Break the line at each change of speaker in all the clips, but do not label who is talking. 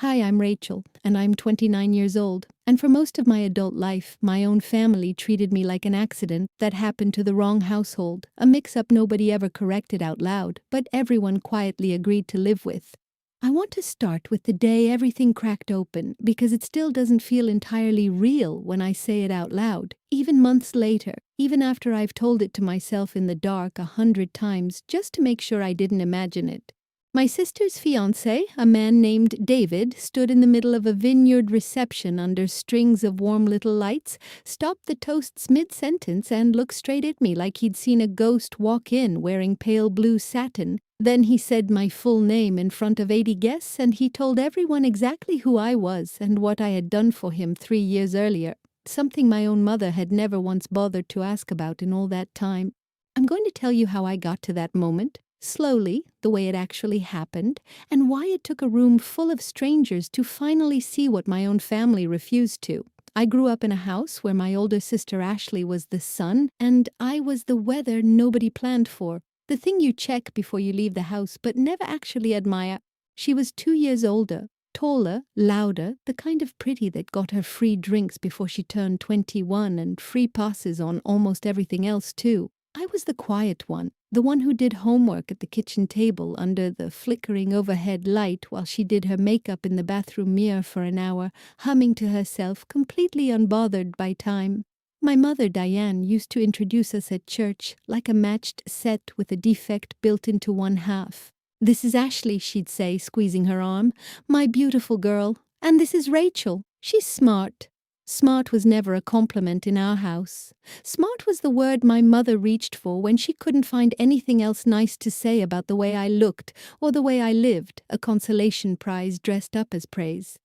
Hi, I'm Rachel, and I'm 29 years old. And for most of my adult life, my own family treated me like an accident that happened to the wrong household, a mix-up nobody ever corrected out loud, but everyone quietly agreed to live with. I want to start with the day everything cracked open, because it still doesn't feel entirely real when I say it out loud, even months later, even after I've told it to myself in the dark 100 times just to make sure I didn't imagine it. My sister's fiancé, a man named David, stood in the middle of a vineyard reception under strings of warm little lights, stopped the toasts mid-sentence and looked straight at me like he'd seen a ghost walk in wearing pale blue satin. Then he said my full name in front of 80 guests, and he told everyone exactly who I was and what I had done for him 3 years earlier, something my own mother had never once bothered to ask about in all that time. I'm going to tell you how I got to that moment, slowly, the way it actually happened, and why it took a room full of strangers to finally see what my own family refused to. I grew up in a house where my older sister Ashley was the sun, and I was the weather nobody planned for, the thing you check before you leave the house but never actually admire. She was 2 years older, taller, louder, the kind of pretty that got her free drinks before she turned 21 and free passes on almost everything else too. I was the quiet one, the one who did homework at the kitchen table under the flickering overhead light while she did her makeup in the bathroom mirror for an hour, humming to herself, completely unbothered by time. My mother, Diane, used to introduce us at church like a matched set with a defect built into one half. "This is Ashley," she'd say, squeezing her arm. "My beautiful girl. And this is Rachel. She's smart." Smart was never a compliment in our house. Smart was the word my mother reached for when she couldn't find anything else nice to say about the way I looked or the way I lived, a consolation prize dressed up as praise.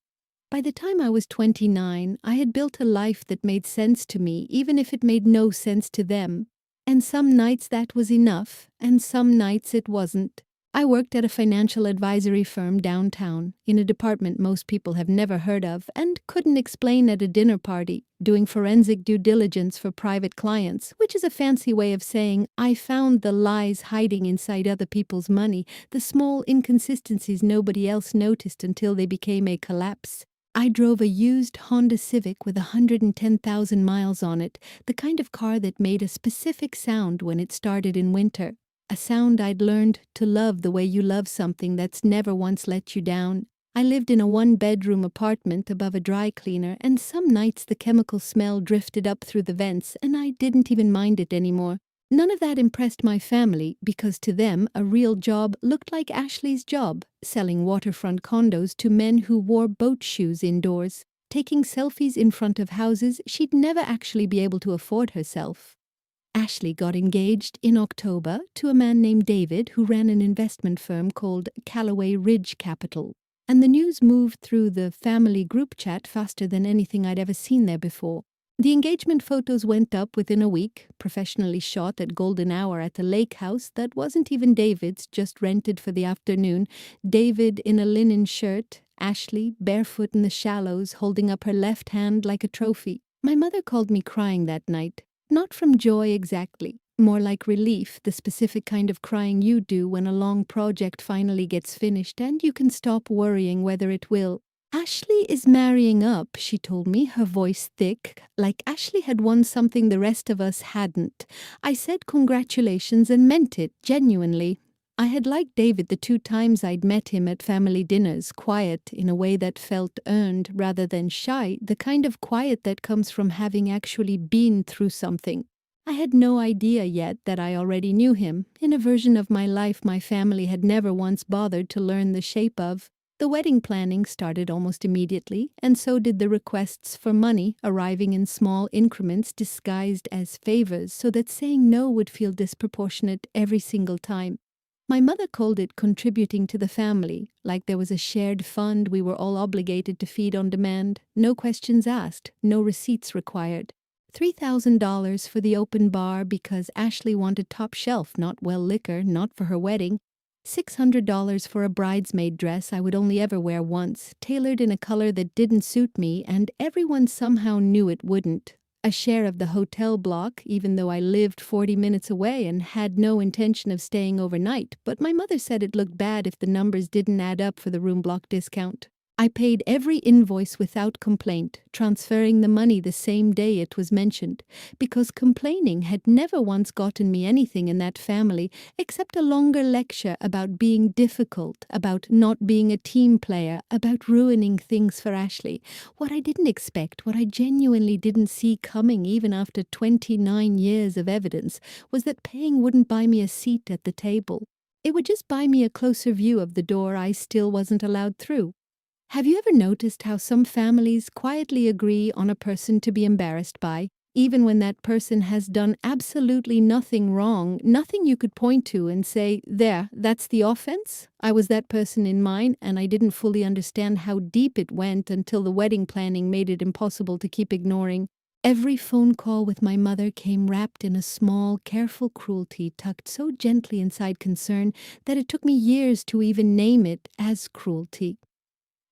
By the time I was 29, I had built a life that made sense to me, even if it made no sense to them. And some nights that was enough, and some nights it wasn't. I worked at a financial advisory firm downtown, in a department most people have never heard of and couldn't explain at a dinner party, doing forensic due diligence for private clients, which is a fancy way of saying I found the lies hiding inside other people's money, the small inconsistencies nobody else noticed until they became a collapse. I drove a used Honda Civic with 110,000 miles on it, the kind of car that made a specific sound when it started in winter. A sound I'd learned to love the way you love something that's never once let you down. I lived in a one-bedroom apartment above a dry cleaner, and some nights the chemical smell drifted up through the vents, and I didn't even mind it anymore. None of that impressed my family, because to them a real job looked like Ashley's job, selling waterfront condos to men who wore boat shoes indoors, taking selfies in front of houses she'd never actually be able to afford herself. Ashley got engaged in October to a man named David who ran an investment firm called Callaway Ridge Capital. And the news moved through the family group chat faster than anything I'd ever seen there before. The engagement photos went up within a week, professionally shot at golden hour at the lake house that wasn't even David's, just rented for the afternoon. David in a linen shirt, Ashley barefoot in the shallows, holding up her left hand like a trophy. My mother called me crying that night. Not from joy exactly, more like relief, the specific kind of crying you do when a long project finally gets finished and you can stop worrying whether it will. "Ashley is marrying up," she told me, her voice thick, like Ashley had won something the rest of us hadn't. I said congratulations and meant it, genuinely. I had liked David the 2 times I'd met him at family dinners, quiet in a way that felt earned rather than shy, the kind of quiet that comes from having actually been through something. I had no idea yet that I already knew him, in a version of my life my family had never once bothered to learn the shape of. The wedding planning started almost immediately, and so did the requests for money, arriving in small increments disguised as favors so that saying no would feel disproportionate every single time. My mother called it contributing to the family, like there was a shared fund we were all obligated to feed on demand, no questions asked, no receipts required. $3,000 for the open bar because Ashley wanted top shelf, not well liquor, not for her wedding. $600 for a bridesmaid dress I would only ever wear once, tailored in a color that didn't suit me, and everyone somehow knew it wouldn't. A share of the hotel block, even though I lived 40 minutes away and had no intention of staying overnight, but my mother said it looked bad if the numbers didn't add up for the room block discount. I paid every invoice without complaint, transferring the money the same day it was mentioned, because complaining had never once gotten me anything in that family except a longer lecture about being difficult, about not being a team player, about ruining things for Ashley. What I didn't expect, what I genuinely didn't see coming even after 29 years of evidence, was that paying wouldn't buy me a seat at the table. It would just buy me a closer view of the door I still wasn't allowed through. Have you ever noticed how some families quietly agree on a person to be embarrassed by, even when that person has done absolutely nothing wrong, nothing you could point to and say, there, that's the offense? I was that person in mine, and I didn't fully understand how deep it went until the wedding planning made it impossible to keep ignoring. Every phone call with my mother came wrapped in a small, careful cruelty tucked so gently inside concern that it took me years to even name it as cruelty.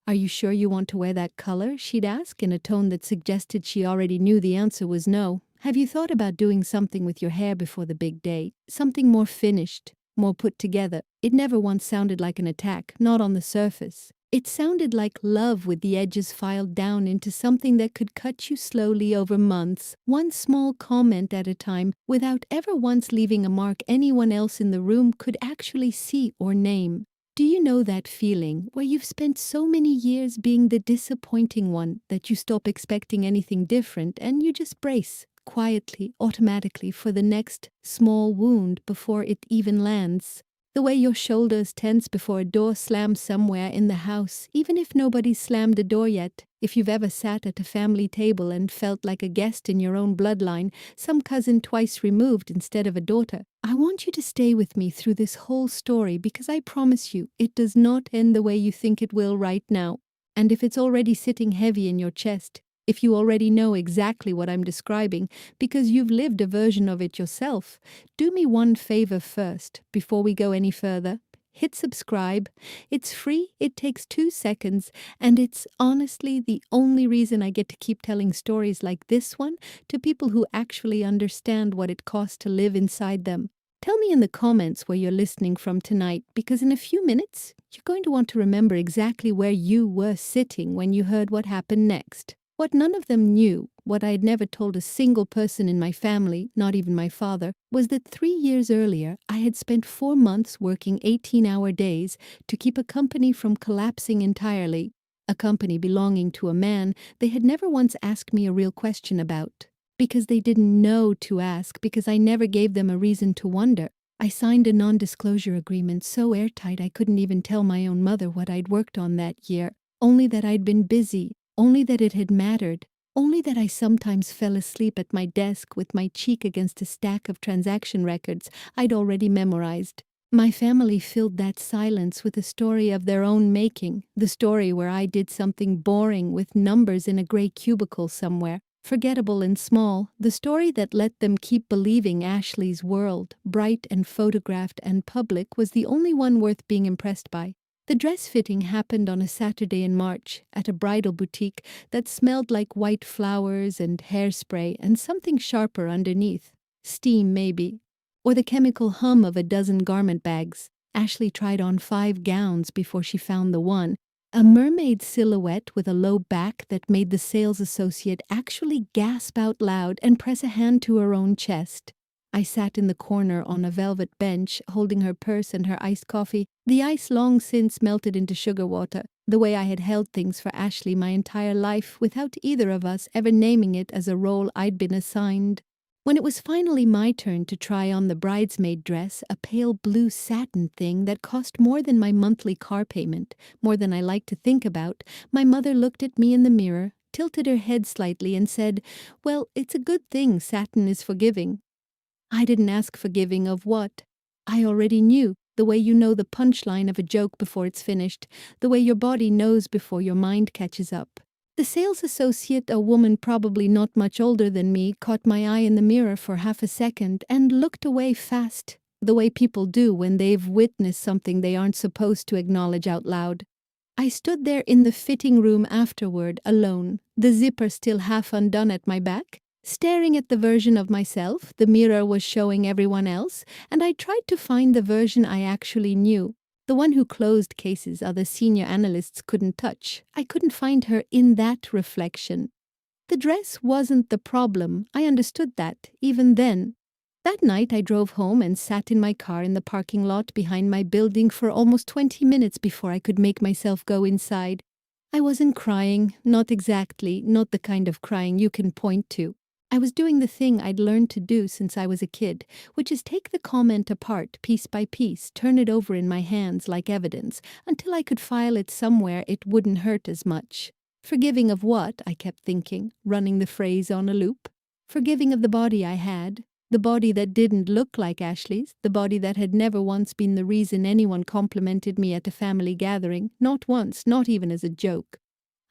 Are you sure you want to wear that color? She'd ask in a tone that suggested she already knew the answer was no. Have you thought about doing something with your hair before the big day? Something more finished, more put together. It never once sounded like an attack, not on the surface. It sounded like love with the edges filed down into something that could cut you slowly over months, one small comment at a time, without ever once leaving a mark anyone else in the room could actually see or name. Do you know that feeling where you've spent so many years being the disappointing one that you stop expecting anything different and you just brace, quietly, automatically, for the next small wound before it even lands? The way your shoulders tense before a door slams somewhere in the house, even if nobody's slammed the door yet. If you've ever sat at a family table and felt like a guest in your own bloodline, some cousin twice removed instead of a daughter. I want you to stay with me through this whole story because I promise you, it does not end the way you think it will right now. And if it's already sitting heavy in your chest, if you already know exactly what I'm describing because you've lived a version of it yourself, do me one favor first before we go any further. Hit subscribe. It's free, it takes 2 seconds, and it's honestly the only reason I get to keep telling stories like this one to people who actually understand what it costs to live inside them. Tell me in the comments where you're listening from tonight, because in a few minutes, you're going to want to remember exactly where you were sitting when you heard what happened next. What none of them knew, what I had never told a single person in my family, not even my father, was that 3 years earlier I had spent 4 months working 18-hour days to keep a company from collapsing entirely, a company belonging to a man they had never once asked me a real question about. Because they didn't know to ask, because I never gave them a reason to wonder. I signed a non-disclosure agreement so airtight I couldn't even tell my own mother what I'd worked on that year, only that I'd been busy, only that it had mattered, only that I sometimes fell asleep at my desk with my cheek against a stack of transaction records I'd already memorized. My family filled that silence with a story of their own making, the story where I did something boring with numbers in a gray cubicle somewhere, forgettable and small, the story that let them keep believing Ashley's world, bright and photographed and public, was the only one worth being impressed by. The dress fitting happened on a Saturday in March at a bridal boutique that smelled like white flowers and hairspray and something sharper underneath. Steam, maybe. Or the chemical hum of a dozen garment bags. Ashley tried on 5 gowns before she found the one. A mermaid silhouette with a low back that made the sales associate actually gasp out loud and press a hand to her own chest. I sat in the corner on a velvet bench, holding her purse and her iced coffee, the ice long since melted into sugar water, the way I had held things for Ashley my entire life without either of us ever naming it as a role I'd been assigned. When it was finally my turn to try on the bridesmaid dress, a pale blue satin thing that cost more than my monthly car payment, more than I liked to think about, my mother looked at me in the mirror, tilted her head slightly and said, "Well, it's a good thing satin is forgiving." I didn't ask forgiving of what. I already knew, the way you know the punchline of a joke before it's finished, the way your body knows before your mind catches up. The sales associate, a woman probably not much older than me, caught my eye in the mirror for half a second and looked away fast, the way people do when they've witnessed something they aren't supposed to acknowledge out loud. I stood there in the fitting room afterward, alone, the zipper still half undone at my back, staring at the version of myself the mirror was showing everyone else, and I tried to find the version I actually knew. The one who closed cases other senior analysts couldn't touch. I couldn't find her in that reflection. The dress wasn't the problem. I understood that, even then. That night I drove home and sat in my car in the parking lot behind my building for almost 20 minutes before I could make myself go inside. I wasn't crying, not exactly, not the kind of crying you can point to. I was doing the thing I'd learned to do since I was a kid, which is take the comment apart piece by piece, turn it over in my hands like evidence, until I could file it somewhere it wouldn't hurt as much. Forgiving of what, I kept thinking, running the phrase on a loop. Forgiving of the body I had, the body that didn't look like Ashley's, the body that had never once been the reason anyone complimented me at a family gathering, not once, not even as a joke.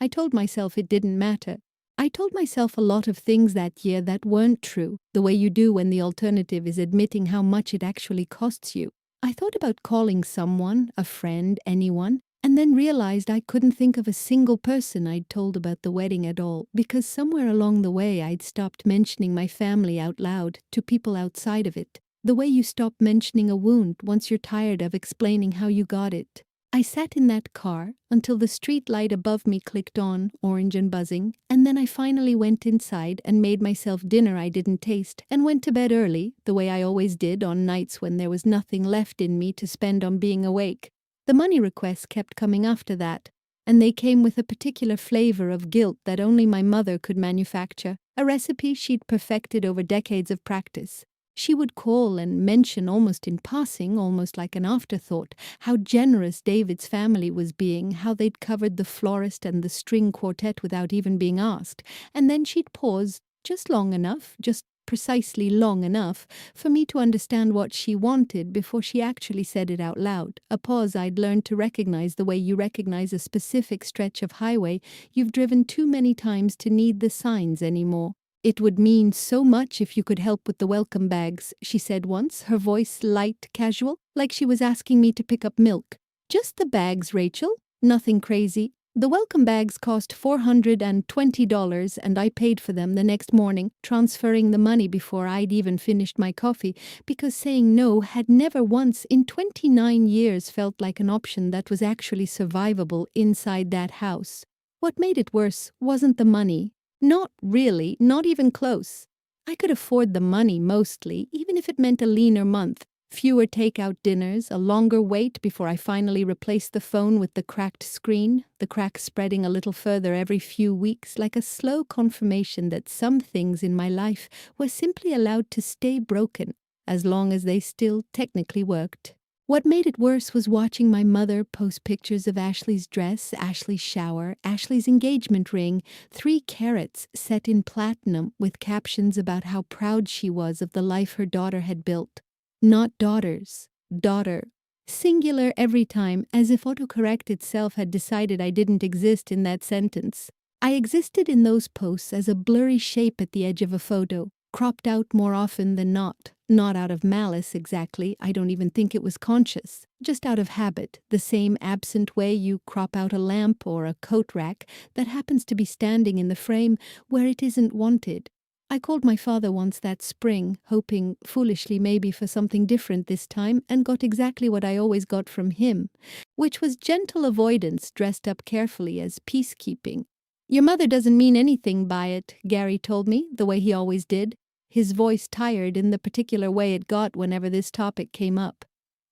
I told myself it didn't matter. I told myself a lot of things that year that weren't true, the way you do when the alternative is admitting how much it actually costs you. I thought about calling someone, a friend, anyone, and then realized I couldn't think of a single person I'd told about the wedding at all, because somewhere along the way I'd stopped mentioning my family out loud to people outside of it, the way you stop mentioning a wound once you're tired of explaining how you got it. I sat in that car until the street light above me clicked on, orange and buzzing, and then I finally went inside and made myself dinner I didn't taste and went to bed early, the way I always did on nights when there was nothing left in me to spend on being awake. The money requests kept coming after that, and they came with a particular flavor of guilt that only my mother could manufacture, a recipe she'd perfected over decades of practice. She would call and mention almost in passing, almost like an afterthought, how generous David's family was being, how they'd covered the florist and the string quartet without even being asked, and then she'd pause just long enough, just precisely long enough, for me to understand what she wanted before she actually said it out loud, a pause I'd learned to recognize the way you recognize a specific stretch of highway you've driven too many times to need the signs anymore. It would mean so much if you could help with the welcome bags, she said once, her voice light, casual, like she was asking me to pick up milk. Just the bags, Rachel? Nothing crazy. The welcome bags cost $420 and I paid for them the next morning, transferring the money before I'd even finished my coffee, because saying no had never once in 29 years felt like an option that was actually survivable inside that house. What made it worse wasn't the money. Not really, not even close. I could afford the money mostly, even if it meant a leaner month, fewer takeout dinners, a longer wait before I finally replaced the phone with the cracked screen, the crack spreading a little further every few weeks like a slow confirmation that some things in my life were simply allowed to stay broken, as long as they still technically worked. What made it worse was watching my mother post pictures of Ashley's dress, Ashley's shower, Ashley's engagement ring, 3 carats set in platinum with captions about how proud she was of the life her daughter had built. Not daughters, daughter. Singular every time, as if autocorrect itself had decided I didn't exist in that sentence. I existed in those posts as a blurry shape at the edge of a photo, cropped out more often than not. Not out of malice exactly, I don't even think it was conscious. Just out of habit, the same absent way you crop out a lamp or a coat rack that happens to be standing in the frame where it isn't wanted. I called my father once that spring, hoping, foolishly maybe, for something different this time, and got exactly what I always got from him, which was gentle avoidance dressed up carefully as peacekeeping. "Your mother doesn't mean anything by it," Gary told me, the way he always did, his voice tired in the particular way it got whenever this topic came up.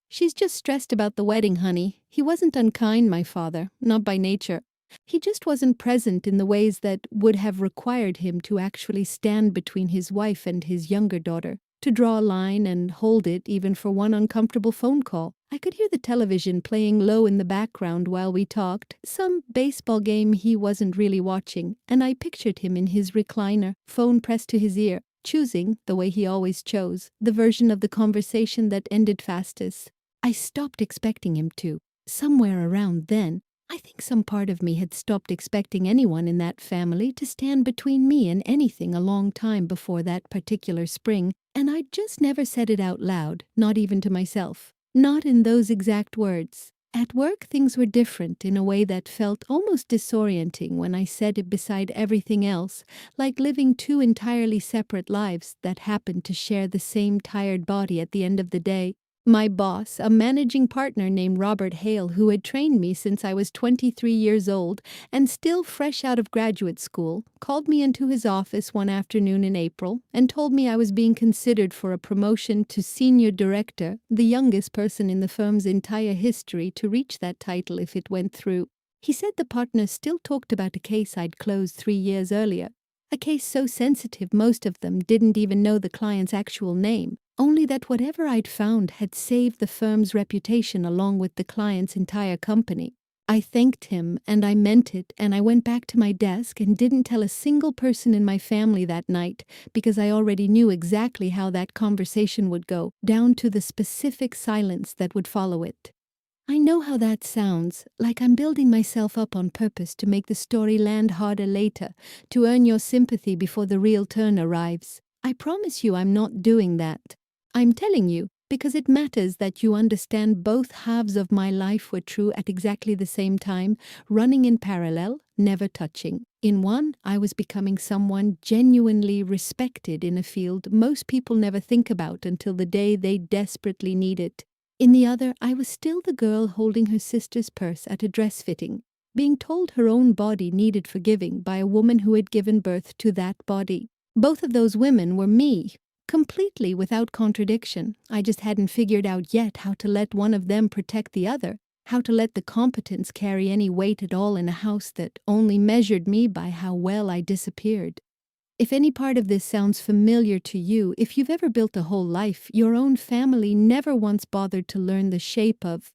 "She's just stressed about the wedding, honey." He wasn't unkind, my father, not by nature. He just wasn't present in the ways that would have required him to actually stand between his wife and his younger daughter, to draw a line and hold it even for one uncomfortable phone call. I could hear the television playing low in the background while we talked, some baseball game he wasn't really watching, and I pictured him in his recliner, phone pressed to his ear, choosing, the way he always chose, the version of the conversation that ended fastest. I stopped expecting him to. Somewhere around then, I think some part of me had stopped expecting anyone in that family to stand between me and anything a long time before that particular spring, and I'd just never said it out loud, not even to myself. Not in those exact words. At work, things were different in a way that felt almost disorienting when I said it beside everything else, like living 2 entirely separate lives that happened to share the same tired body at the end of the day. My boss, a managing partner named Robert Hale, who had trained me since I was 23 years old and still fresh out of graduate school, called me into his office one afternoon in April and told me I was being considered for a promotion to senior director, the youngest person in the firm's entire history to reach that title if it went through. He said the partners still talked about a case I'd closed 3 years earlier. A case so sensitive most of them didn't even know the client's actual name, only that whatever I'd found had saved the firm's reputation along with the client's entire company. I thanked him, and I meant it, and I went back to my desk and didn't tell a single person in my family that night because I already knew exactly how that conversation would go, down to the specific silence that would follow it. I know how that sounds, like I'm building myself up on purpose to make the story land harder later, to earn your sympathy before the real turn arrives. I promise you I'm not doing that. I'm telling you because it matters that you understand both halves of my life were true at exactly the same time, running in parallel, never touching. In one, I was becoming someone genuinely respected in a field most people never think about until the day they desperately need it. In the other, I was still the girl holding her sister's purse at a dress fitting, being told her own body needed forgiving by a woman who had given birth to that body. Both of those women were me, completely without contradiction. I just hadn't figured out yet how to let one of them protect the other, how to let the competence carry any weight at all in a house that only measured me by how well I disappeared. If any part of this sounds familiar to you, if you've ever built a whole life, your own family never once bothered to learn the shape of.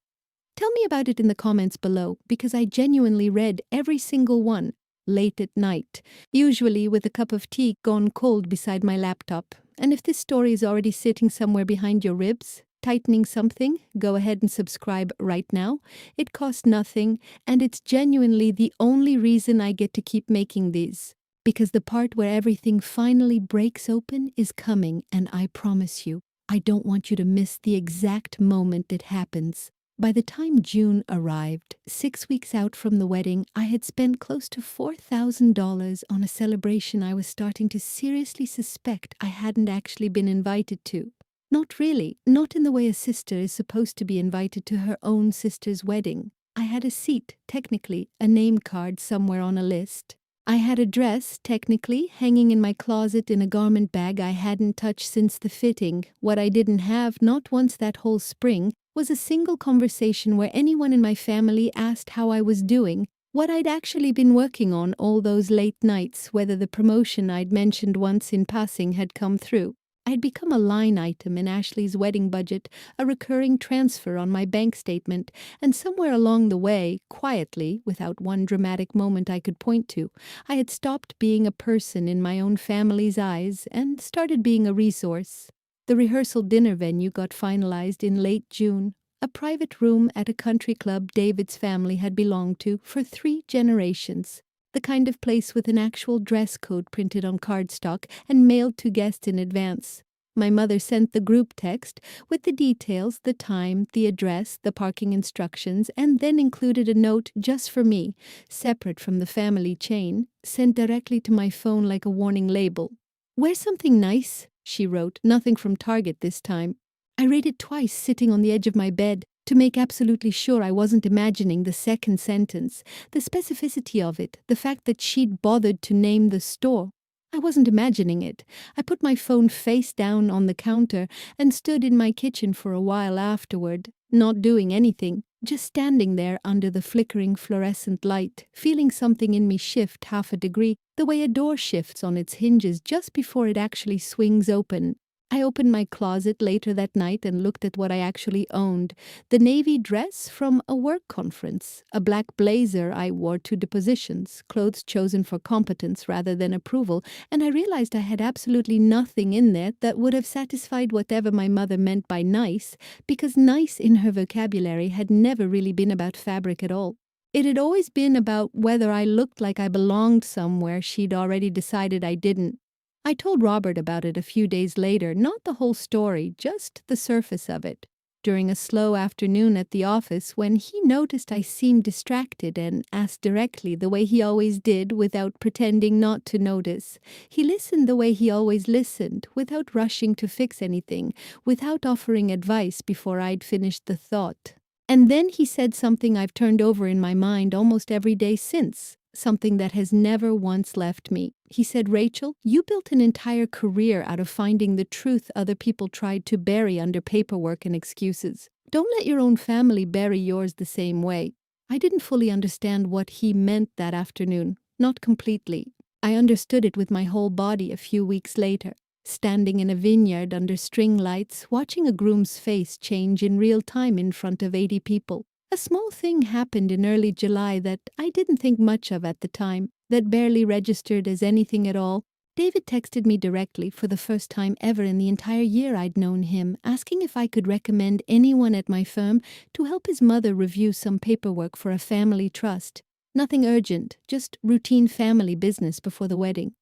Tell me about it in the comments below, because I genuinely read every single one, late at night, usually with a cup of tea gone cold beside my laptop. And if this story is already sitting somewhere behind your ribs, tightening something, go ahead and subscribe right now. It costs nothing, and it's genuinely the only reason I get to keep making these. Because the part where everything finally breaks open is coming, and I promise you, I don't want you to miss the exact moment it happens. By the time June arrived, 6 weeks out from the wedding, I had spent close to $4,000 on a celebration I was starting to seriously suspect I hadn't actually been invited to. Not really, not in the way a sister is supposed to be invited to her own sister's wedding. I had a seat, technically, a name card somewhere on a list. I had a dress, technically, hanging in my closet in a garment bag I hadn't touched since the fitting. What I didn't have, not once that whole spring, was a single conversation where anyone in my family asked how I was doing, what I'd actually been working on all those late nights, whether the promotion I'd mentioned once in passing had come through. I'd become a line item in Ashley's wedding budget, a recurring transfer on my bank statement, and somewhere along the way, quietly, without one dramatic moment I could point to, I had stopped being a person in my own family's eyes and started being a resource. The rehearsal dinner venue got finalized in late June, a private room at a country club David's family had belonged to for 3 generations. The kind of place with an actual dress code printed on cardstock and mailed to guests in advance. My mother sent the group text with the details, the time, the address, the parking instructions, and then included a note just for me, separate from the family chain, sent directly to my phone like a warning label. "Wear something nice," she wrote, nothing from Target this time. I read it twice sitting on the edge of my bed, to make absolutely sure I wasn't imagining the second sentence, the specificity of it, the fact that she'd bothered to name the store. I wasn't imagining it. I put my phone face down on the counter and stood in my kitchen for a while afterward, not doing anything, just standing there under the flickering fluorescent light, feeling something in me shift half a degree, the way a door shifts on its hinges just before it actually swings open. I opened my closet later that night and looked at what I actually owned. The navy dress from a work conference, a black blazer I wore to depositions, clothes chosen for competence rather than approval, and I realized I had absolutely nothing in there that would have satisfied whatever my mother meant by nice, because nice in her vocabulary had never really been about fabric at all. It had always been about whether I looked like I belonged somewhere she'd already decided I didn't. I told Robert about it a few days later, not the whole story, just the surface of it. during a slow afternoon at the office when he noticed I seemed distracted and asked directly the way he always did without pretending not to notice. He listened the way he always listened, without rushing to fix anything, without offering advice before I'd finished the thought. And then he said something I've turned over in my mind almost every day since. Something that has never once left me. He said, "Rachel, you built an entire career out of finding the truth other people tried to bury under paperwork and excuses. Don't let your own family bury yours the same way." I didn't fully understand what he meant that afternoon. Not completely. I understood it with my whole body a few weeks later, standing in a vineyard under string lights, watching a groom's face change in real time in front of 80 people. A small thing happened in early July that I didn't think much of at the time, that barely registered as anything at all. David texted me directly for the first time ever in the entire year I'd known him, asking if I could recommend anyone at my firm to help his mother review some paperwork for a family trust. Nothing urgent, just routine family business before the wedding.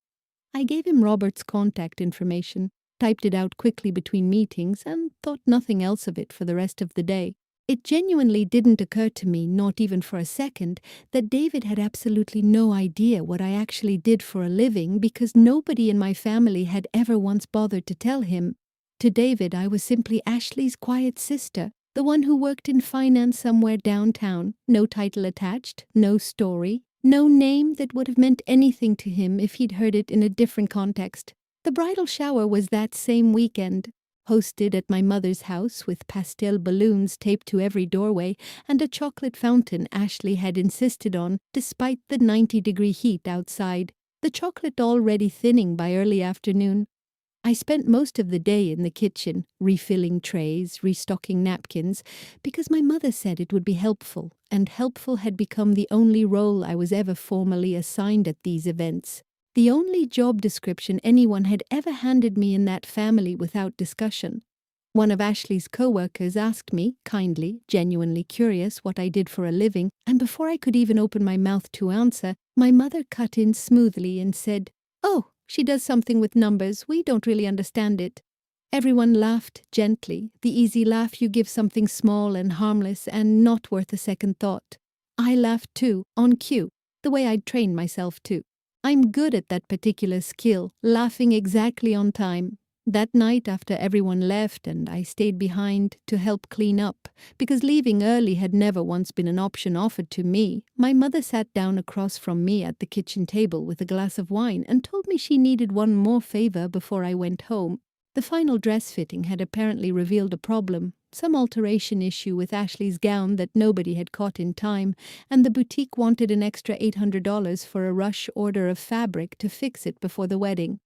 I gave him Robert's contact information, typed it out quickly between meetings, and thought nothing else of it for the rest of the day. It genuinely didn't occur to me, not even for a second, that David had absolutely no idea what I actually did for a living because nobody in my family had ever once bothered to tell him. To David, I was simply Ashley's quiet sister, the one who worked in finance somewhere downtown, no title attached, no story, no name that would have meant anything to him if he'd heard it in a different context. The bridal shower was that same weekend, hosted at my mother's house with pastel balloons taped to every doorway and a chocolate fountain Ashley had insisted on despite the 90-degree heat outside, the chocolate already thinning by early afternoon. I spent most of the day in the kitchen, refilling trays, restocking napkins, because my mother said it would be helpful, and helpful had become the only role I was ever formally assigned at these events. The only job description anyone had ever handed me in that family without discussion. One of Ashley's co-workers asked me, kindly, genuinely curious, what I did for a living, and before I could even open my mouth to answer, my mother cut in smoothly and said, "Oh, she does something with numbers, we don't really understand it." Everyone laughed gently, the easy laugh you give something small and harmless and not worth a second thought. I laughed too, on cue, the way I'd trained myself to. I'm good at that particular skill, laughing exactly on time. That night after everyone left and I stayed behind to help clean up, because leaving early had never once been an option offered to me, my mother sat down across from me at the kitchen table with a glass of wine and told me she needed one more favor before I went home. The final dress fitting had apparently revealed a problem, some alteration issue with Ashley's gown that nobody had caught in time, and the boutique wanted an extra $800 for a rush order of fabric to fix it before the wedding.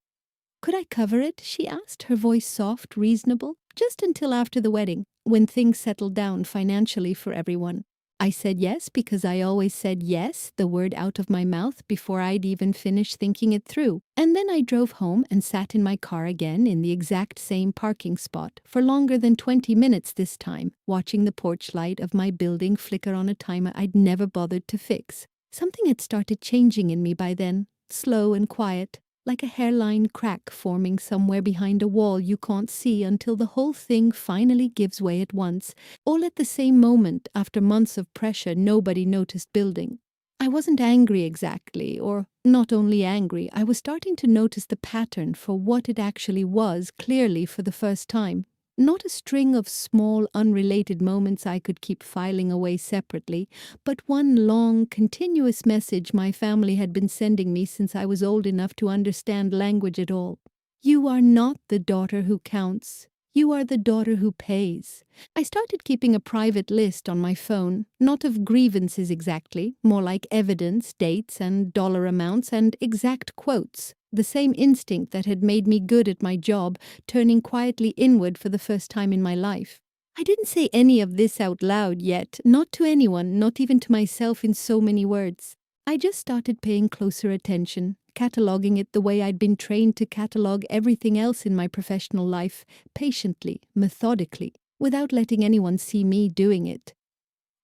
"Could I cover it?" she asked, her voice soft, reasonable, "just until after the wedding, when things settled down financially for everyone." I said yes because I always said yes, the word out of my mouth before I'd even finished thinking it through. And then I drove home and sat in my car again in the exact same parking spot for longer than 20 minutes this time, watching the porch light of my building flicker on a timer I'd never bothered to fix. Something had started changing in me by then, slow and quiet, like a hairline crack forming somewhere behind a wall you can't see until the whole thing finally gives way at once, all at the same moment after months of pressure nobody noticed building. I wasn't angry exactly, or not only angry, I was starting to notice the pattern for what it actually was clearly for the first time. Not a string of small, unrelated moments I could keep filing away separately, but one long, continuous message my family had been sending me since I was old enough to understand language at all. "You are not the daughter who counts. You are the daughter who pays." I started keeping a private list on my phone, not of grievances exactly, more like evidence, dates, and dollar amounts, and exact quotes. The same instinct that had made me good at my job, turning quietly inward for the first time in my life. I didn't say any of this out loud yet, not to anyone, not even to myself in so many words. I just started paying closer attention, cataloging it the way I'd been trained to catalog everything else in my professional life, patiently, methodically, without letting anyone see me doing it.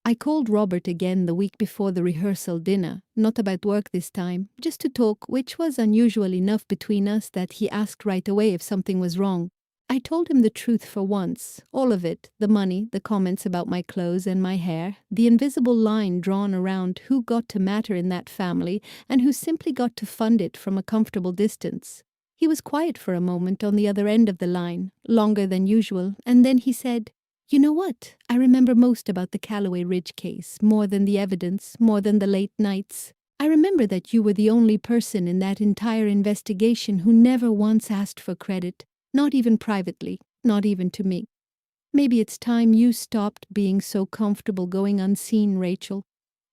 I called Robert again the week before the rehearsal dinner, not about work this time, just to talk, which was unusual enough between us that he asked right away if something was wrong. I told him the truth for once, all of it, the money, the comments about my clothes and my hair, the invisible line drawn around who got to matter in that family and who simply got to fund it from a comfortable distance. He was quiet for a moment on the other end of the line, longer than usual, and then he said, "You know what? I remember most about the Calloway Ridge case, more than the evidence, more than the late nights. I remember that you were the only person in that entire investigation who never once asked for credit. Not even privately, not even to me. Maybe it's time you stopped being so comfortable going unseen, Rachel.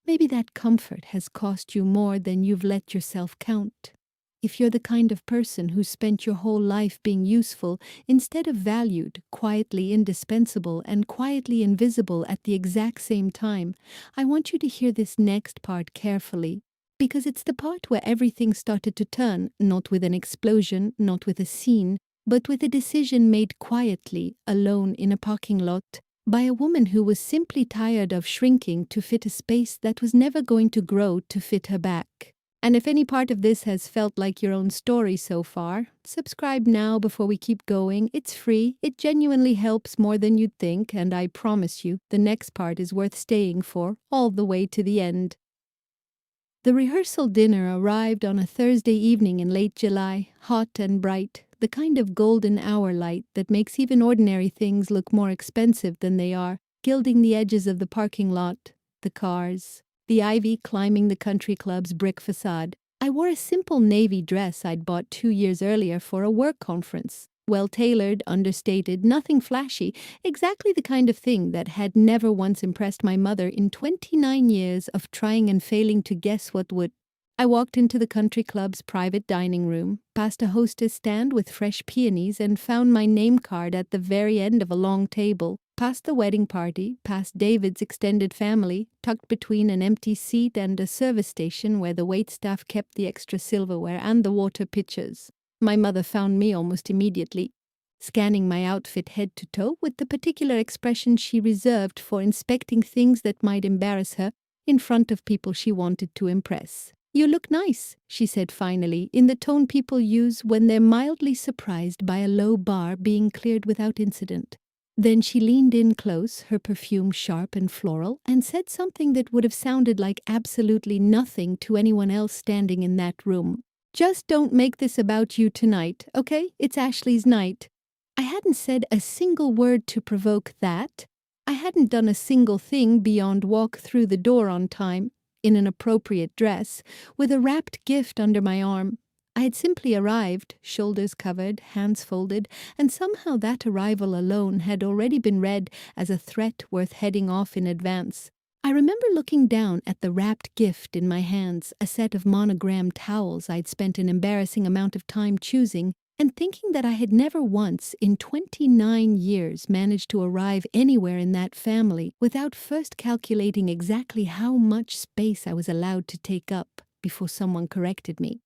Maybe that comfort has cost you more than you've let yourself count. If you're the kind of person who spent your whole life being useful instead of valued, quietly indispensable and quietly invisible at the exact same time, I want you to hear this next part carefully. Because it's the part where everything started to turn, not with an explosion, not with a scene, but with a decision made quietly, alone in a parking lot, by a woman who was simply tired of shrinking to fit a space that was never going to grow to fit her back. And if any part of this has felt like your own story so far, subscribe now before we keep going. It's free, it genuinely helps more than you'd think, and I promise you, the next part is worth staying for, all the way to the end. The rehearsal dinner arrived on a Thursday evening in late July, hot and bright, the kind of golden hour light that makes even ordinary things look more expensive than they are, gilding the edges of the parking lot, the cars, the ivy climbing the country club's brick facade. I wore a simple navy dress I'd bought 2 years earlier for a work conference. Well-tailored, understated, nothing flashy, exactly the kind of thing that had never once impressed my mother in 29 years of trying and failing to guess what would. I walked into the country club's private dining room, past a hostess stand with fresh peonies, and found my name card at the very end of a long table, past the wedding party, past David's extended family, tucked between an empty seat and a service station where the waitstaff kept the extra silverware and the water pitchers. My mother found me almost immediately, scanning my outfit head to toe with the particular expression she reserved for inspecting things that might embarrass her in front of people she wanted to impress. "You look nice," she said finally, in the tone people use when they're mildly surprised by a low bar being cleared without incident. Then she leaned in close, her perfume sharp and floral, and said something that would have sounded like absolutely nothing to anyone else standing in that room. "Just don't make this about you tonight, okay? It's Ashley's night." I hadn't said a single word to provoke that. I hadn't done a single thing beyond walk through the door on time, in an appropriate dress, with a wrapped gift under my arm. I had simply arrived, shoulders covered, hands folded, and somehow that arrival alone had already been read as a threat worth heading off in advance. I remember looking down at the wrapped gift in my hands, a set of monogrammed towels I'd spent an embarrassing amount of time choosing, and thinking that I had never once, in 29 years, managed to arrive anywhere in that family without first calculating exactly how much space I was allowed to take up before someone corrected me.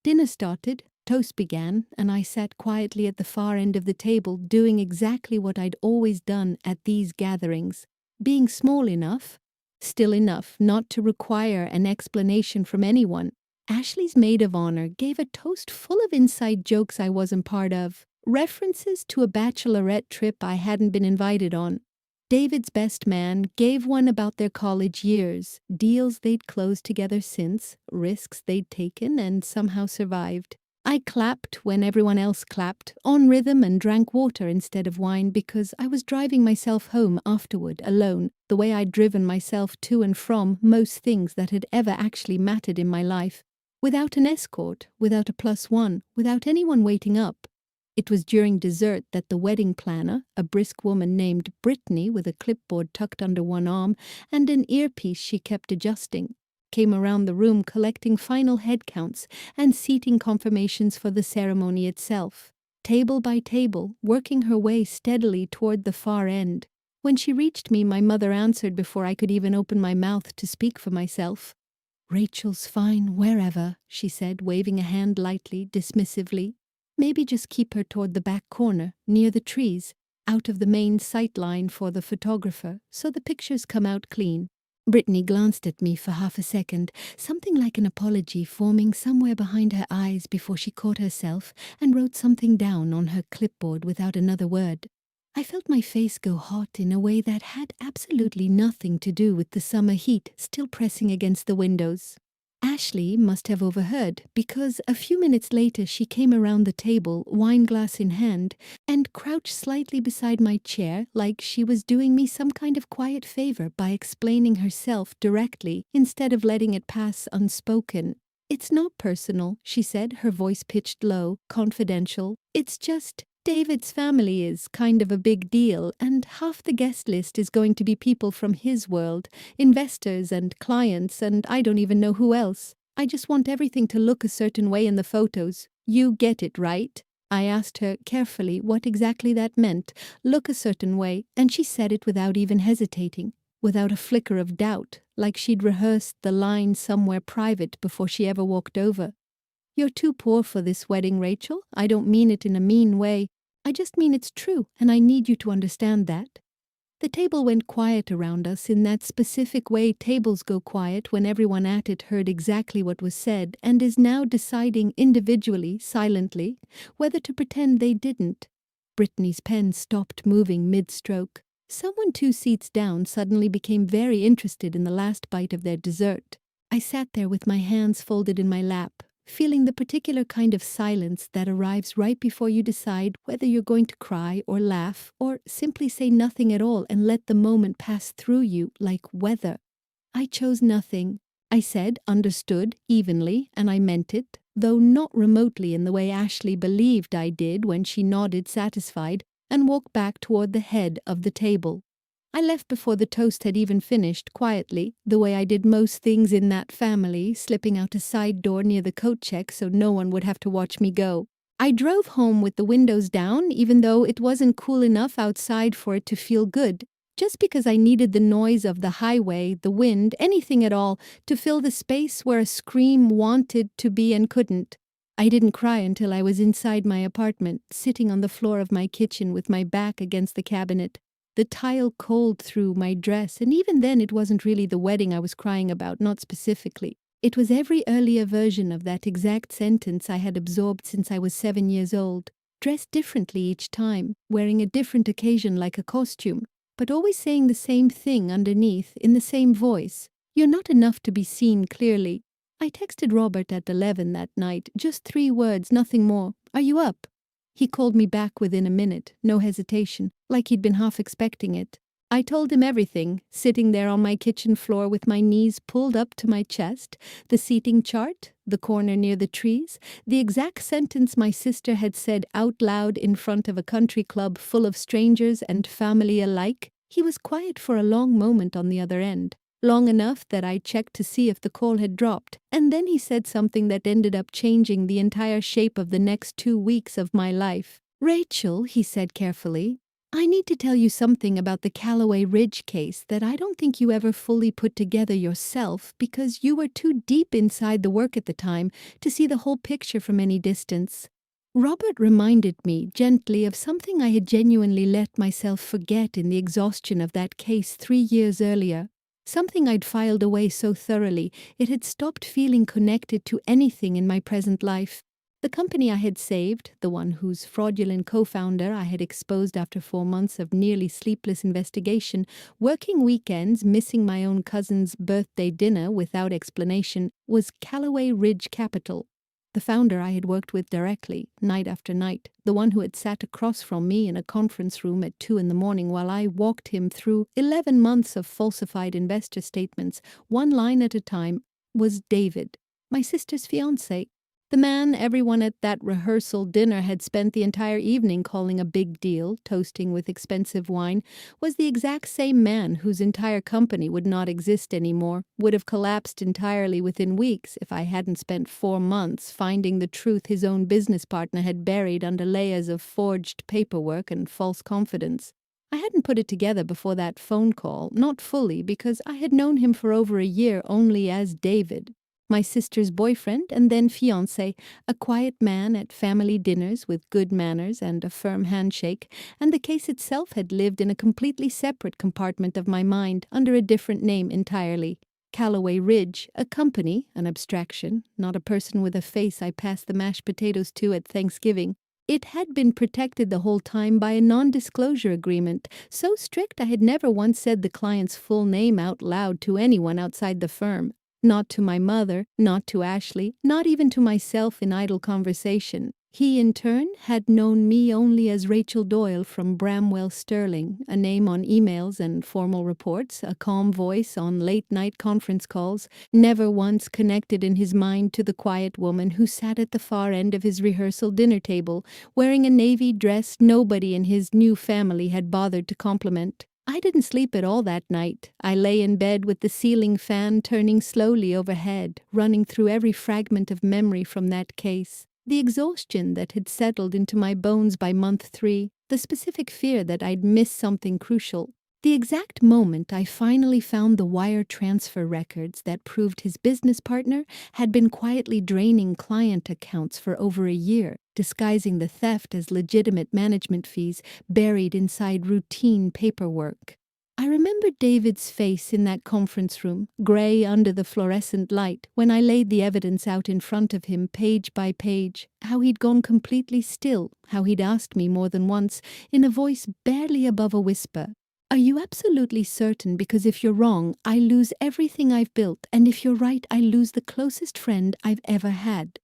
Dinner started, toast began, and I sat quietly at the far end of the table doing exactly what I'd always done at these gatherings, being small enough, still enough not to require an explanation from anyone. Ashley's maid of honor gave a toast full of inside jokes I wasn't part of, references to a bachelorette trip I hadn't been invited on. David's best man gave one about their college years, deals they'd closed together since, risks they'd taken and somehow survived. I clapped when everyone else clapped, on rhythm, and drank water instead of wine because I was driving myself home afterward alone, the way I'd driven myself to and from most things that had ever actually mattered in my life, without an escort, without a +1, without anyone waiting up. It was during dessert that the wedding planner, a brisk woman named Brittany with a clipboard tucked under one arm and an earpiece she kept adjusting, came around the room collecting final head counts and seating confirmations for the ceremony itself, table by table, working her way steadily toward the far end. When she reached me, my mother answered before I could even open my mouth to speak for myself. "Rachel's fine wherever," she said, waving a hand lightly, dismissively. "Maybe just keep her toward the back corner, near the trees, out of the main sight line for the photographer, so the pictures come out clean." Brittany glanced at me for half a second, something like an apology forming somewhere behind her eyes before she caught herself and wrote something down on her clipboard without another word. I felt my face go hot in a way that had absolutely nothing to do with the summer heat still pressing against the windows. Ashley must have overheard, because a few minutes later she came around the table, wine glass in hand, and crouched slightly beside my chair like she was doing me some kind of quiet favor by explaining herself directly instead of letting it pass unspoken. "It's not personal," she said, her voice pitched low, confidential. "It's just David's family is kind of a big deal, and half the guest list is going to be people from his world, investors and clients, and I don't even know who else. I just want everything to look a certain way in the photos. You get it, right?" I asked her carefully what exactly that meant, look a certain way, and she said it without even hesitating, without a flicker of doubt, like she'd rehearsed the line somewhere private before she ever walked over. "You're too poor for this wedding, Rachel. I don't mean it in a mean way. I just mean it's true, and I need you to understand that." The table went quiet around us in that specific way tables go quiet when everyone at it heard exactly what was said and is now deciding individually, silently, whether to pretend they didn't. Brittany's pen stopped moving mid-stroke. Someone 2 seats down suddenly became very interested in the last bite of their dessert. I sat there with my hands folded in my lap, feeling the particular kind of silence that arrives right before you decide whether you're going to cry or laugh or simply say nothing at all and let the moment pass through you like weather. "I chose nothing," I said, understood, evenly, and I meant it, though not remotely in the way Ashley believed I did when she nodded satisfied and walked back toward the head of the table. I left before the toast had even finished, quietly, the way I did most things in that family, slipping out a side door near the coat check so no one would have to watch me go. I drove home with the windows down, even though it wasn't cool enough outside for it to feel good, just because I needed the noise of the highway, the wind, anything at all, to fill the space where a scream wanted to be and couldn't. I didn't cry until I was inside my apartment, sitting on the floor of my kitchen with my back against the cabinet, the tile cold through my dress, and even then it wasn't really the wedding I was crying about, not specifically. It was every earlier version of that exact sentence I had absorbed since I was 7 years old, dressed differently each time, wearing a different occasion like a costume, but always saying the same thing underneath in the same voice. "You're not enough to be seen clearly." I texted Robert at 11 that night, just 3 words, nothing more. "Are you up?" He called me back within a minute, no hesitation, like he'd been half expecting it. I told him everything, sitting there on my kitchen floor with my knees pulled up to my chest, the seating chart, the corner near the trees, the exact sentence my sister had said out loud in front of a country club full of strangers and family alike. He was quiet for a long moment on the other end. Long enough that I checked to see if the call had dropped, and then he said something that ended up changing the entire shape of the next 2 weeks of my life. "Rachel," he said carefully, "I need to tell you something about the Callaway Ridge case that I don't think you ever fully put together yourself because you were too deep inside the work at the time to see the whole picture from any distance." Robert reminded me gently of something I had genuinely let myself forget in the exhaustion of that case 3 years earlier. Something I'd filed away so thoroughly, it had stopped feeling connected to anything in my present life. The company I had saved, the one whose fraudulent co-founder I had exposed after 4 months of nearly sleepless investigation, working weekends, missing my own cousin's birthday dinner without explanation, was Callaway Ridge Capital. The founder I had worked with directly, night after night, the one who had sat across from me in a conference room at 2 in the morning while I walked him through 11 months of falsified investor statements, one line at a time, was David, my sister's fiancé. The man everyone at that rehearsal dinner had spent the entire evening calling a big deal, toasting with expensive wine, was the exact same man whose entire company would not exist anymore, would have collapsed entirely within weeks if I hadn't spent 4 months finding the truth his own business partner had buried under layers of forged paperwork and false confidence. I hadn't put it together before that phone call, not fully, because I had known him for over a year only as David. my sister's boyfriend and then fiancé, a quiet man at family dinners with good manners and a firm handshake, and the case itself had lived in a completely separate compartment of my mind under a different name entirely. Callaway Ridge, a company, an abstraction, not a person with a face I passed the mashed potatoes to at Thanksgiving. It had been protected the whole time by a non-disclosure agreement, so strict I had never once said the client's full name out loud to anyone outside the firm. Not to my mother, not to Ashley, not even to myself in idle conversation. He, in turn, had known me only as Rachel Doyle from Bramwell Sterling, a name on emails and formal reports, a calm voice on late-night conference calls, never once connected in his mind to the quiet woman who sat at the far end of his rehearsal dinner table, wearing a navy dress nobody in his new family had bothered to compliment. I didn't sleep at all that night. I lay in bed with the ceiling fan turning slowly overhead, running through every fragment of memory from that case. The exhaustion that had settled into my bones by month 3, the specific fear that I'd miss something crucial. The exact moment I finally found the wire transfer records that proved his business partner had been quietly draining client accounts for over a year, disguising the theft as legitimate management fees buried inside routine paperwork. I remembered David's face in that conference room, gray under the fluorescent light, when I laid the evidence out in front of him page by page, how he'd gone completely still, how he'd asked me more than once, in a voice barely above a whisper, "Are you absolutely certain? Because if you're wrong, I lose everything I've built, and if you're right, I lose the closest friend I've ever had."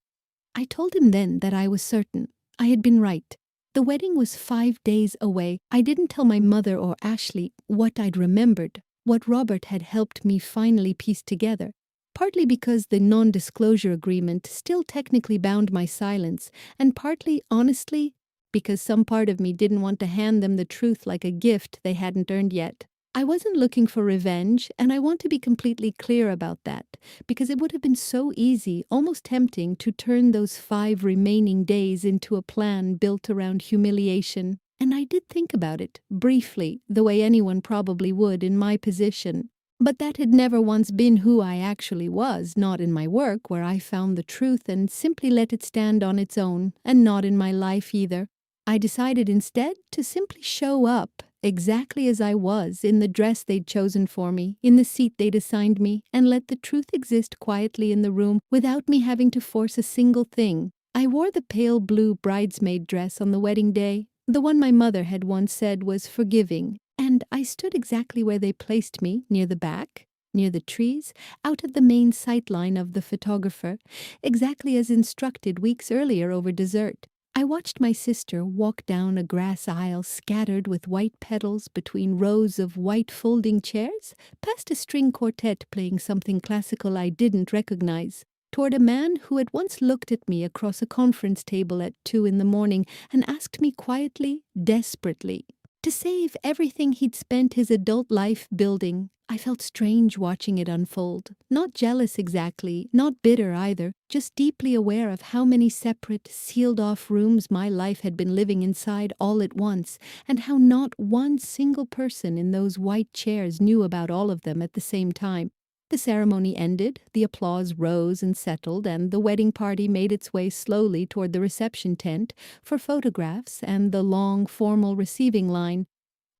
I told him then that I was certain. I had been right. The wedding was 5 days away. I didn't tell my mother or Ashley what I'd remembered, what Robert had helped me finally piece together. Partly because the non-disclosure agreement still technically bound my silence, and partly, honestly, because some part of me didn't want to hand them the truth like a gift they hadn't earned yet. I wasn't looking for revenge, and I want to be completely clear about that, because it would have been so easy, almost tempting, to turn those 5 remaining days into a plan built around humiliation. And I did think about it, briefly, the way anyone probably would in my position. But that had never once been who I actually was, not in my work, where I found the truth and simply let it stand on its own, and not in my life either. I decided instead to simply show up, exactly as I was, in the dress they'd chosen for me, in the seat they'd assigned me, and let the truth exist quietly in the room without me having to force a single thing. I wore the pale blue bridesmaid dress on the wedding day, the one my mother had once said was forgiving, and I stood exactly where they placed me, near the back, near the trees, out of the main sight line of the photographer, exactly as instructed weeks earlier over dessert. I watched my sister walk down a grass aisle scattered with white petals between rows of white folding chairs, past a string quartet playing something classical I didn't recognize, toward a man who had once looked at me across a conference table at 2 in the morning and asked me quietly, desperately, to save everything he'd spent his adult life building. I felt strange watching it unfold. Not jealous exactly, not bitter either, just deeply aware of how many separate, sealed-off rooms my life had been living inside all at once, and how not one single person in those white chairs knew about all of them at the same time. The ceremony ended, the applause rose and settled, and the wedding party made its way slowly toward the reception tent for photographs and the long, formal receiving line.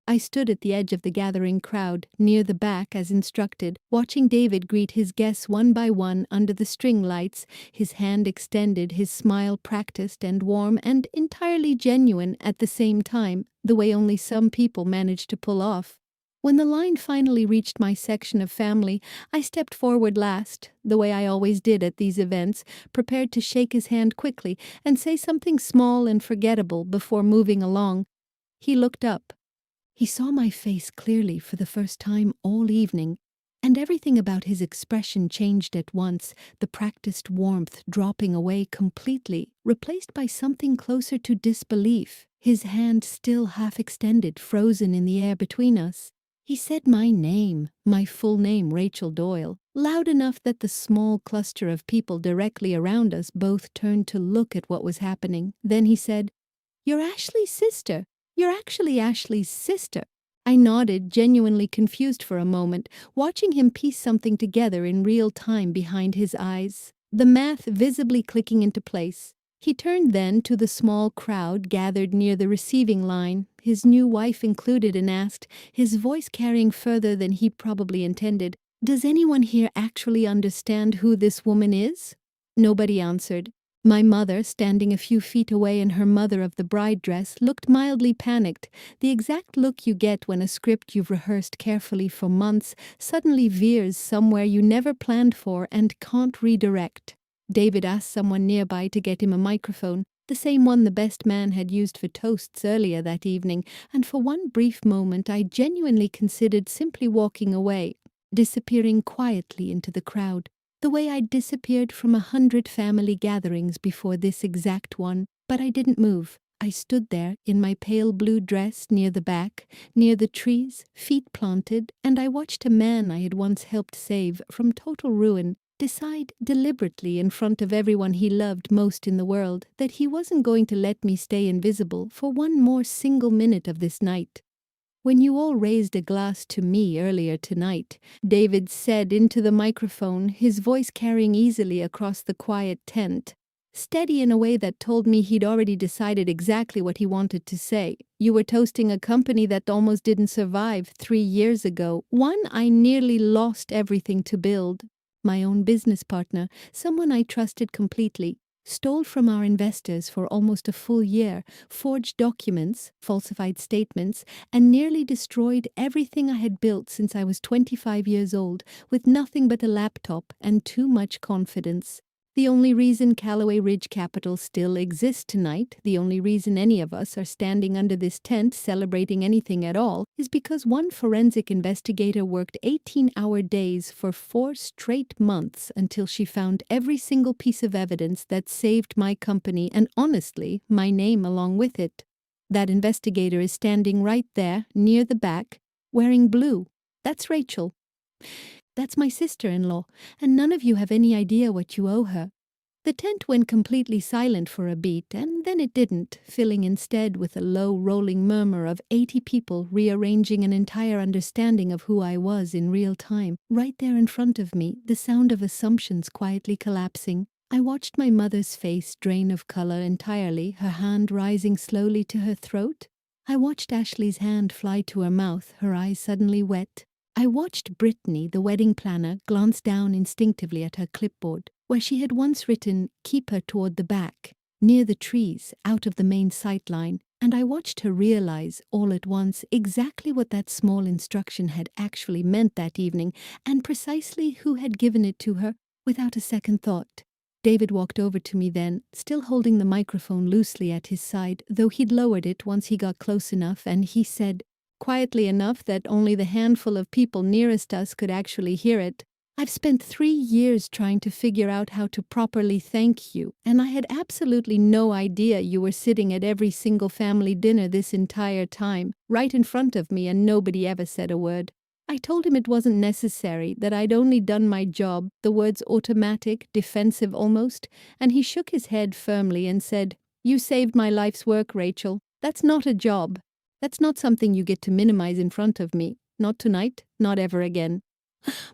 I stood at the edge of the gathering crowd, near the back as instructed, watching David greet his guests one by one under the string lights, his hand extended, his smile practiced and warm and entirely genuine at the same time, the way only some people manage to pull off. When the line finally reached my section of family, I stepped forward last, the way I always did at these events, prepared to shake his hand quickly and say something small and forgettable before moving along. He looked up. He saw my face clearly for the first time all evening, and everything about his expression changed at once, the practiced warmth dropping away completely, replaced by something closer to disbelief, his hand still half extended, frozen in the air between us. He said my name, my full name, Rachel Doyle, loud enough that the small cluster of people directly around us both turned to look at what was happening. Then he said, "You're Ashley's sister. You're actually Ashley's sister." I nodded, genuinely confused for a moment, watching him piece something together in real time behind his eyes, the math visibly clicking into place. He turned then to the small crowd gathered near the receiving line, his new wife included, and asked, his voice carrying further than he probably intended, "Does anyone here actually understand who this woman is?" Nobody answered. My mother, standing a few feet away in her mother of the bride dress, looked mildly panicked, the exact look you get when a script you've rehearsed carefully for months suddenly veers somewhere you never planned for and can't redirect. David asked someone nearby to get him a microphone, the same one the best man had used for toasts earlier that evening, and for one brief moment I genuinely considered simply walking away, disappearing quietly into the crowd. The way I'd disappeared from 100 family gatherings before this exact one, but I didn't move. I stood there in my pale blue dress near the back, near the trees, feet planted, and I watched a man I had once helped save from total ruin decide deliberately in front of everyone he loved most in the world that he wasn't going to let me stay invisible for one more single minute of this night. "When you all raised a glass to me earlier tonight," David said into the microphone, his voice carrying easily across the quiet tent, steady in a way that told me he'd already decided exactly what he wanted to say. "You were toasting a company that almost didn't survive 3 years ago, one I nearly lost everything to build. My own business partner, someone I trusted completely, stole from our investors for almost a full year, forged documents, falsified statements, and nearly destroyed everything I had built since I was 25 years old, with nothing but a laptop and too much confidence. The only reason Callaway Ridge Capital still exists tonight, the only reason any of us are standing under this tent celebrating anything at all, is because one forensic investigator worked 18-hour days for 4 straight months until she found every single piece of evidence that saved my company and, honestly, my name along with it. That investigator is standing right there, near the back, wearing blue. That's Rachel. That's my sister-in-law, and none of you have any idea what you owe her." The tent went completely silent for a beat, and then it didn't, filling instead with a low, rolling murmur of 80 people rearranging an entire understanding of who I was in real time. Right there in front of me, the sound of assumptions quietly collapsing. I watched my mother's face drain of color entirely, her hand rising slowly to her throat. I watched Ashley's hand fly to her mouth, her eyes suddenly wet. I watched Brittany, the wedding planner, glance down instinctively at her clipboard, where she had once written, "Keep her toward the back," near the trees, out of the main sight line, and I watched her realize, all at once, exactly what that small instruction had actually meant that evening, and precisely who had given it to her, without a second thought. David walked over to me then, still holding the microphone loosely at his side, though he'd lowered it once he got close enough, and he said, quietly enough that only the handful of people nearest us could actually hear it, "I've spent 3 years trying to figure out how to properly thank you, and I had absolutely no idea you were sitting at every single family dinner this entire time, right in front of me, and nobody ever said a word." I told him it wasn't necessary, that I'd only done my job, the words automatic, defensive almost, and he shook his head firmly and said, "You saved my life's work, Rachel. That's not a job. That's not something you get to minimize in front of me. Not tonight, not ever again."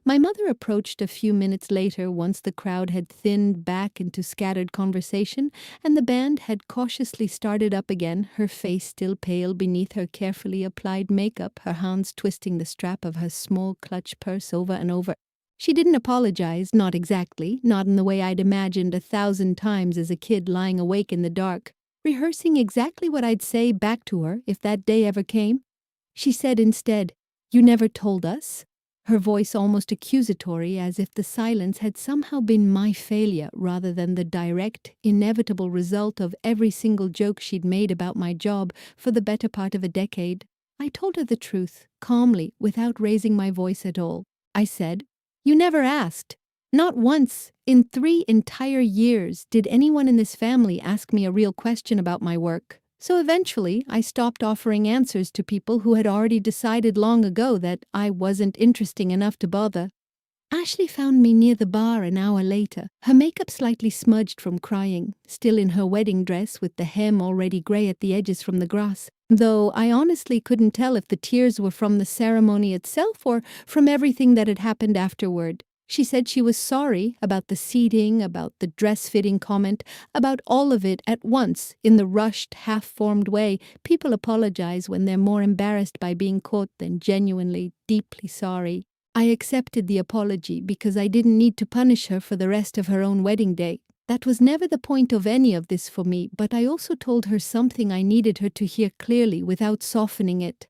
My mother approached a few minutes later once the crowd had thinned back into scattered conversation and the band had cautiously started up again, her face still pale beneath her carefully applied makeup, her hands twisting the strap of her small clutch purse over and over. She didn't apologize, not exactly, not in the way I'd imagined 1,000 times as a kid lying awake in the dark, rehearsing exactly what I'd say back to her if that day ever came. She said instead, "You never told us?" Her voice almost accusatory, as if the silence had somehow been my failure rather than the direct, inevitable result of every single joke she'd made about my job for the better part of a decade. I told her the truth, calmly, without raising my voice at all. I said, "You never asked. Not once, in 3 entire years, did anyone in this family ask me a real question about my work. So eventually, I stopped offering answers to people who had already decided long ago that I wasn't interesting enough to bother." Ashley found me near the bar an hour later, her makeup slightly smudged from crying, still in her wedding dress with the hem already grey at the edges from the grass, though I honestly couldn't tell if the tears were from the ceremony itself or from everything that had happened afterward. She said she was sorry about the seating, about the dress-fitting comment, about all of it at once, in the rushed, half-formed way people apologize when they're more embarrassed by being caught than genuinely, deeply sorry. I accepted the apology because I didn't need to punish her for the rest of her own wedding day. That was never the point of any of this for me, but I also told her something I needed her to hear clearly without softening it.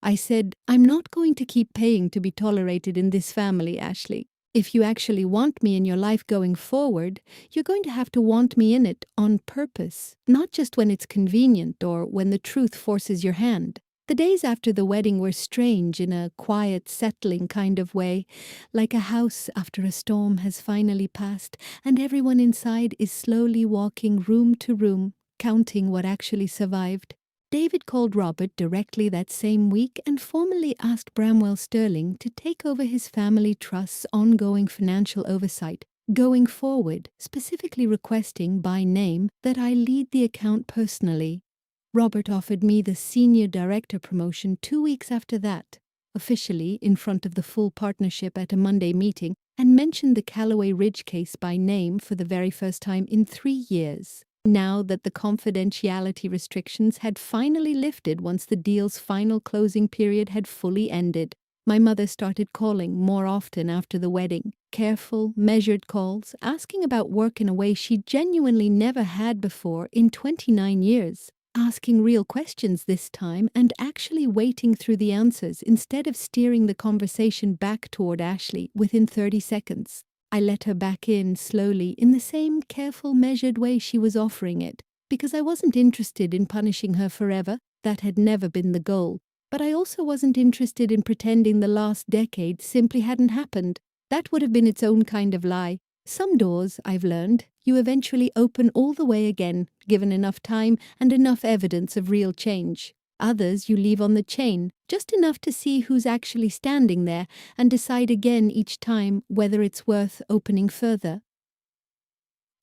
I said, "I'm not going to keep paying to be tolerated in this family, Ashley. If you actually want me in your life going forward, you're going to have to want me in it on purpose, not just when it's convenient or when the truth forces your hand." The days after the wedding were strange in a quiet, settling kind of way, like a house after a storm has finally passed and everyone inside is slowly walking room to room, counting what actually survived. David called Robert directly that same week and formally asked Bramwell Sterling to take over his family trust's ongoing financial oversight, going forward, specifically requesting by name that I lead the account personally. Robert offered me the senior director promotion 2 weeks after that, officially in front of the full partnership at a Monday meeting, and mentioned the Callaway Ridge case by name for the very first time in 3 years. Now that the confidentiality restrictions had finally lifted once the deal's final closing period had fully ended, my mother started calling more often after the wedding. Careful, measured calls, asking about work in a way she genuinely never had before in 29 years. Asking real questions this time and actually waiting through the answers instead of steering the conversation back toward Ashley within 30 seconds. I let her back in slowly in the same careful, measured way she was offering it, because I wasn't interested in punishing her forever. That had never been the goal. But I also wasn't interested in pretending the last decade simply hadn't happened. That would have been its own kind of lie. Some doors, I've learned, you eventually open all the way again, given enough time and enough evidence of real change. Others you leave on the chain, just enough to see who's actually standing there and decide again each time whether it's worth opening further.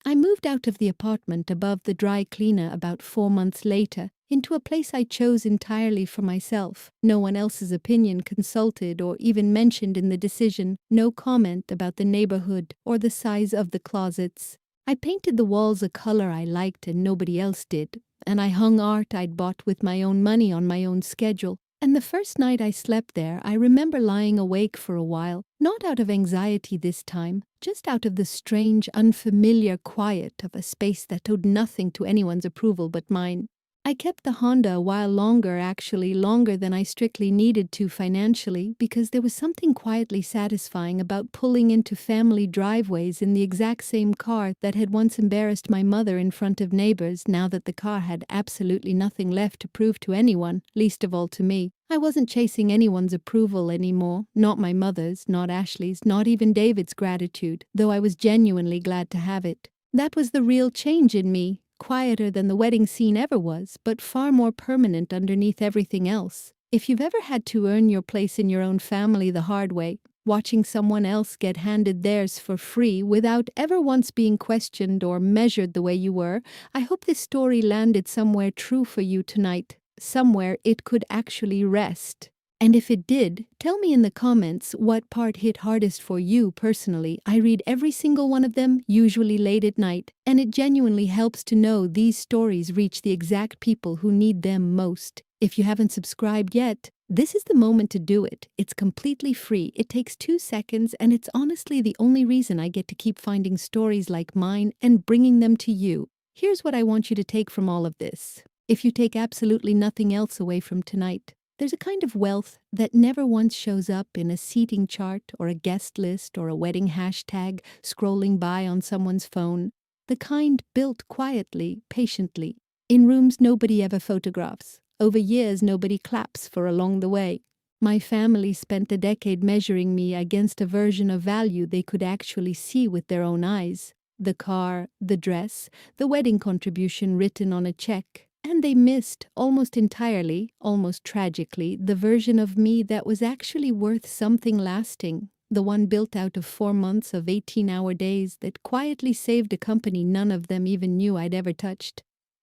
I moved out of the apartment above the dry cleaner about 4 months later into a place I chose entirely for myself. No one else's opinion consulted or even mentioned in the decision, no comment about the neighborhood or the size of the closets. I painted the walls a color I liked and nobody else did, and I hung art I'd bought with my own money on my own schedule. And the first night I slept there, I remember lying awake for a while, not out of anxiety this time, just out of the strange, unfamiliar quiet of a space that owed nothing to anyone's approval but mine. I kept the Honda a while longer, actually longer than I strictly needed to financially, because there was something quietly satisfying about pulling into family driveways in the exact same car that had once embarrassed my mother in front of neighbors, now that the car had absolutely nothing left to prove to anyone, least of all to me. I wasn't chasing anyone's approval anymore, not my mother's, not Ashley's, not even David's gratitude, though I was genuinely glad to have it. That was the real change in me. Quieter than the wedding scene ever was, but far more permanent underneath everything else. If you've ever had to earn your place in your own family the hard way, watching someone else get handed theirs for free without ever once being questioned or measured the way you were, I hope this story landed somewhere true for you tonight, somewhere it could actually rest. And if it did, tell me in the comments what part hit hardest for you personally. I read every single one of them, usually late at night, and it genuinely helps to know these stories reach the exact people who need them most. If you haven't subscribed yet, this is the moment to do it. It's completely free. It takes 2 seconds, and it's honestly the only reason I get to keep finding stories like mine and bringing them to you. Here's what I want you to take from all of this. If you take absolutely nothing else away from tonight, there's a kind of wealth that never once shows up in a seating chart or a guest list or a wedding hashtag scrolling by on someone's phone. The kind built quietly, patiently, in rooms nobody ever photographs. Over years nobody claps for along the way. My family spent a decade measuring me against a version of value they could actually see with their own eyes. The car, the dress, the wedding contribution written on a check. And they missed, almost entirely, almost tragically, the version of me that was actually worth something lasting. the one built out of 4 months of 18-hour days that quietly saved a company none of them even knew I'd ever touched.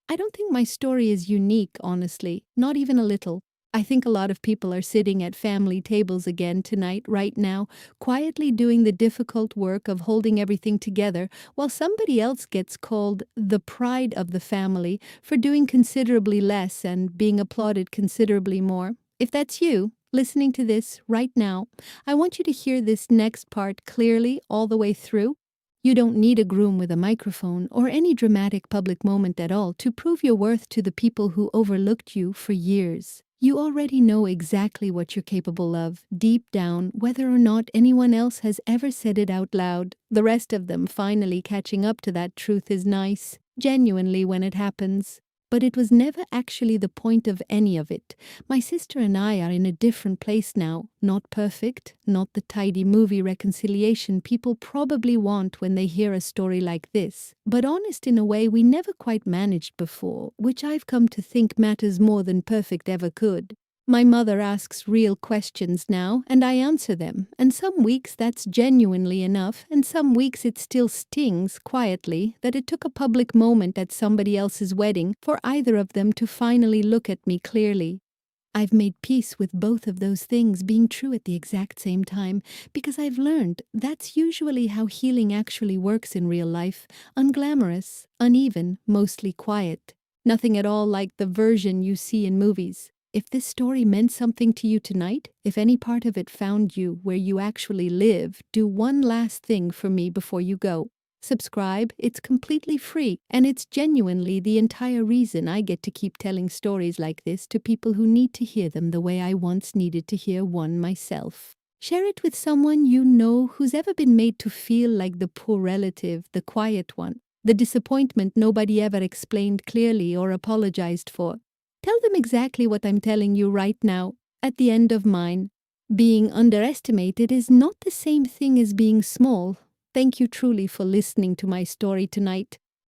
I don't think my story is unique, honestly, not even a little. I think a lot of people are sitting at family tables again tonight, right now, quietly doing the difficult work of holding everything together, while somebody else gets called the pride of the family for doing considerably less and being applauded considerably more. If that's you, listening to this right now, I want you to hear this next part clearly all the way through. You don't need a groom with a microphone or any dramatic public moment at all to prove your worth to the people who overlooked you for years. You already know exactly what you're capable of, deep down, whether or not anyone else has ever said it out loud. The rest of them finally catching up to that truth is nice, genuinely when it happens. But it was never actually the point of any of it. My sister and I are in a different place now, not perfect, not the tidy movie reconciliation people probably want when they hear a story like this, but honest in a way we never quite managed before, which I've come to think matters more than perfect ever could. My mother asks real questions now, and I answer them, and some weeks that's genuinely enough, and some weeks it still stings quietly that it took a public moment at somebody else's wedding for either of them to finally look at me clearly. I've made peace with both of those things being true at the exact same time, because I've learned that's usually how healing actually works in real life, unglamorous, uneven, mostly quiet. Nothing at all like the version you see in movies. If this story meant something to you tonight, if any part of it found you where you actually live, do one last thing for me before you go. Subscribe, it's completely free, and it's genuinely the entire reason I get to keep telling stories like this to people who need to hear them the way I once needed to hear one myself. Share it with someone you know who's ever been made to feel like the poor relative, the quiet one, the disappointment nobody ever explained clearly or apologized for. Tell them exactly what I'm telling you right now, at the end of mine. Being underestimated is not the same thing as being small. Thank you truly for listening to my story tonight.